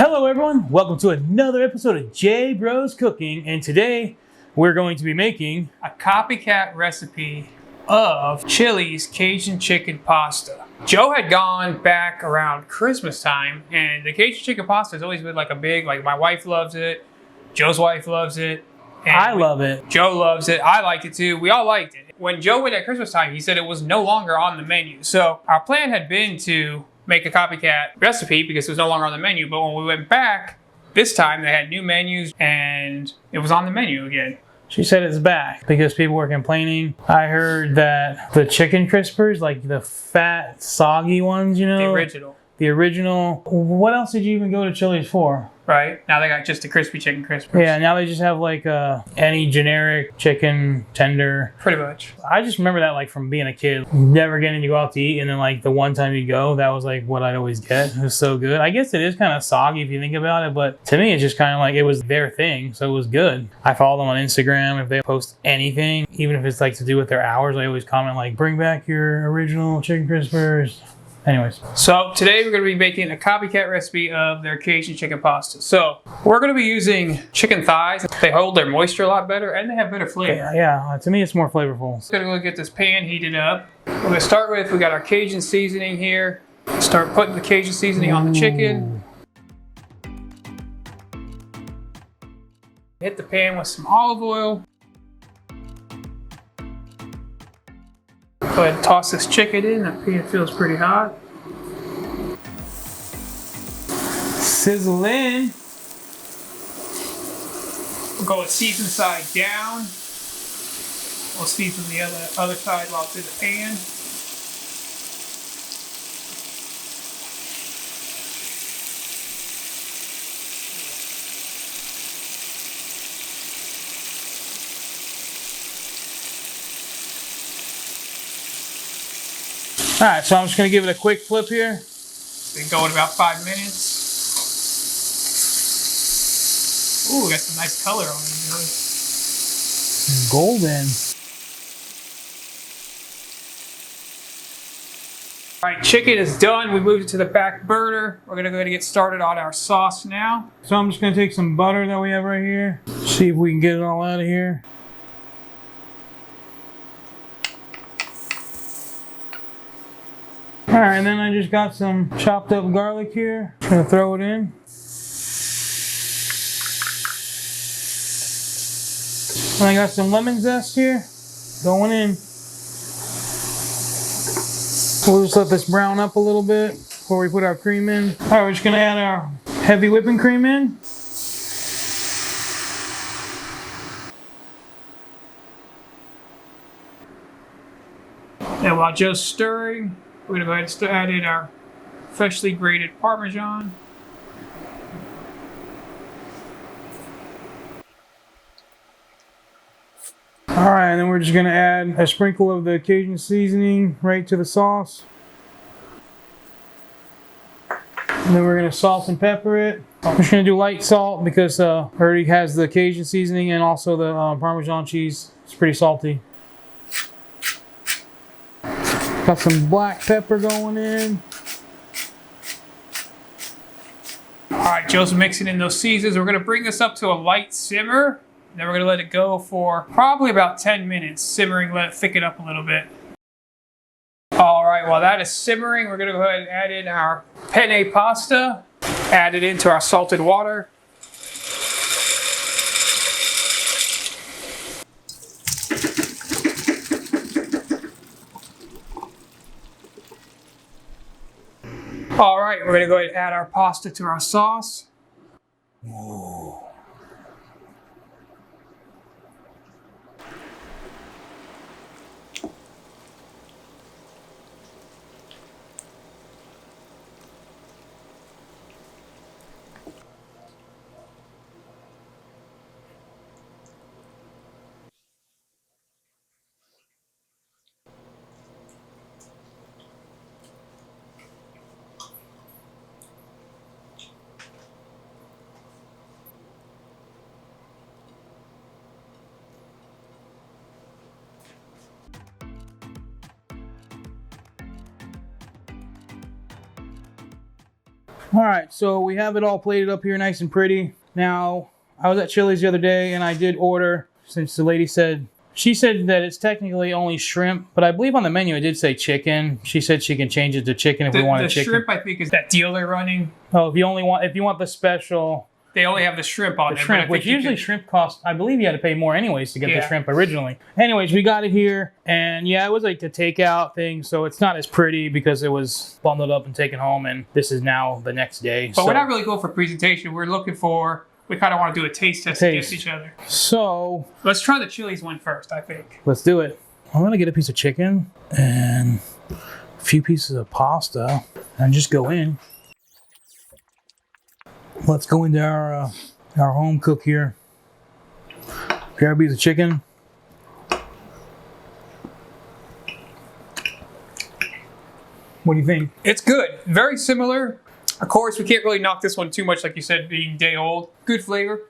Hello everyone, welcome to another episode of J Bros Cooking, and today we're going to be making a copycat recipe of Chili's Cajun chicken pasta. Joe had gone back around Christmas time, and the Cajun chicken pasta has always been like a big, like my wife loves it, Joe's wife loves it. And I love it. Joe loves it. I liked it too. We all liked it. When Joe went at Christmas time, he said it was no longer on the menu. So our plan had been to make a copycat recipe because it was no longer on the menu. But when we went back, this time they had new menus and it was on the menu again. She said it's back because people were complaining. I heard that the chicken crispers, like the fat, soggy ones, you know? The original. What else did you even go to Chili's for? Right? Now they got just the crispy chicken crispers. Yeah, now they just have like any generic chicken tender. Pretty much. I just remember that like from being a kid, never getting to go out to eat, and then like the one time you go, that was like what I'd always get. It was so good. I guess it is kind of soggy if you think about it, but to me it's just kind of like it was their thing, so it was good. I follow them on Instagram. If they post anything, even if it's like to do with their hours, I always comment like, bring back your original chicken crispers. Anyways. So today we're going to be making a copycat recipe of their Cajun chicken pasta. So we're going to be using chicken thighs. They hold their moisture a lot better and they have better flavor. Yeah, to me it's more flavorful. So we're going to go get this pan heated up. We're going to start with, we got our Cajun seasoning here. Start putting the Cajun seasoning on the chicken. Hit the pan with some olive oil. Go ahead and toss this chicken in. That pan feels pretty hot. Sizzle in. We'll go with season side down. We'll season the other side while it's in the pan. All right, so I'm just gonna give it a quick flip here. They go in about 5 minutes. Ooh, got some nice color on it. Golden. All right, chicken is done. We moved it to the back burner. We're gonna go ahead and get started on our sauce now. So I'm just gonna take some butter that we have right here. See if we can get it all out of here. All right, and then I just got some chopped up garlic here. Just gonna throw it in. And I got some lemon zest here, going in. We'll just let this brown up a little bit before we put our cream in. All right, we're just gonna add our heavy whipping cream in. And while Joe's stirring, we're gonna go ahead and add in our freshly grated Parmesan. All right, and then we're just gonna add a sprinkle of the Cajun seasoning right to the sauce. And then we're gonna salt and pepper it. I'm just gonna do light salt because it already has the Cajun seasoning and also the Parmesan cheese. It's pretty salty. Got some black pepper going in. All right, Joe's mixing in those seasons. We're gonna bring this up to a light simmer. Then we're gonna let it go for probably about 10 minutes, simmering, let it thicken up a little bit. All right, while that is simmering, we're gonna go ahead and add in our penne pasta, add it into our salted water. All right, we're gonna go ahead and add our pasta to our sauce. Whoa. All right, so we have it all plated up here nice and pretty. Now, I was at Chili's the other day and I did order, since the lady said, she said that it's technically only shrimp, but I believe on the menu it did say chicken. She said she can change it to chicken if we want a chicken. The shrimp, I think, is that deal they're running. Oh, if you want the special. They only have the shrimp on there. Shrimp, which usually shrimp costs, I believe you had to pay more anyways to get the shrimp originally. Anyways, we got it here, and yeah, it was like the takeout thing, so it's not as pretty because it was bundled up and taken home, and this is now the next day. But we're not really going for presentation. We're looking for, we kind of want to do a taste test against each other. So let's try the Chili's one first, I think. Let's do it. I'm gonna get a piece of chicken and a few pieces of pasta and just go in. Let's go into our home cook here. Grab a piece of chicken. What do you think? It's good. Very similar. Of course, we can't really knock this one too much, like you said, being day old. Good flavor.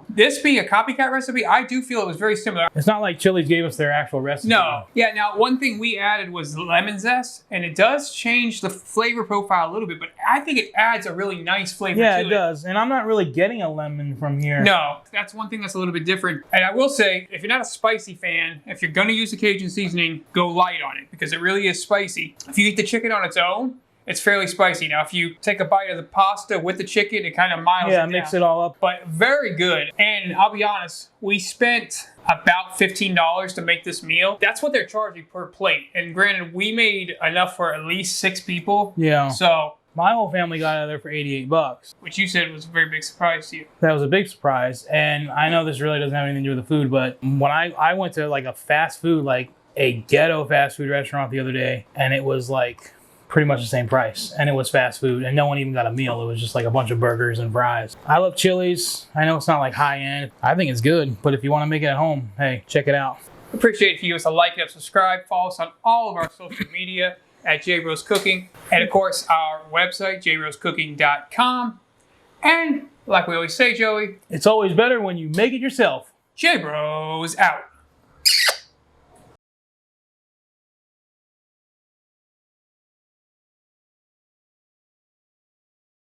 This being a copycat recipe, I do feel it was very similar. It's not like Chili's gave us their actual recipe. No. Yeah, now one thing we added was lemon zest, and it does change the flavor profile a little bit, but I think it adds a really nice flavor to it. Yeah, it does. And I'm not really getting a lemon from here. No, that's one thing that's a little bit different. And I will say, if you're not a spicy fan, if you're going to use the Cajun seasoning, go light on it, because it really is spicy. If you eat the chicken on its own, it's fairly spicy. Now, if you take a bite of the pasta with the chicken, it kind of miles it down. Yeah, mix it all up. But very good. And I'll be honest, we spent about $15 to make this meal. That's what they're charging per plate. And granted, we made enough for at least 6 people. Yeah. So my whole family got out of there for $88. Which you said was a very big surprise to you. That was a big surprise. And I know this really doesn't have anything to do with the food, but when I went to like a fast food, like a ghetto fast food restaurant the other day, and it was like pretty much the same price, and it was fast food, and no one even got a meal. It was just like a bunch of burgers and fries. I love Chili's. I know it's not like high end. I think it's good, but if you want to make it at home, hey, check it out. Appreciate it if you give us a like and subscribe. Follow us on all of our social media at J Bros Cooking, and of course our website jbroscooking.com. And like we always say, Joey, it's always better when you make it yourself. J Bros out.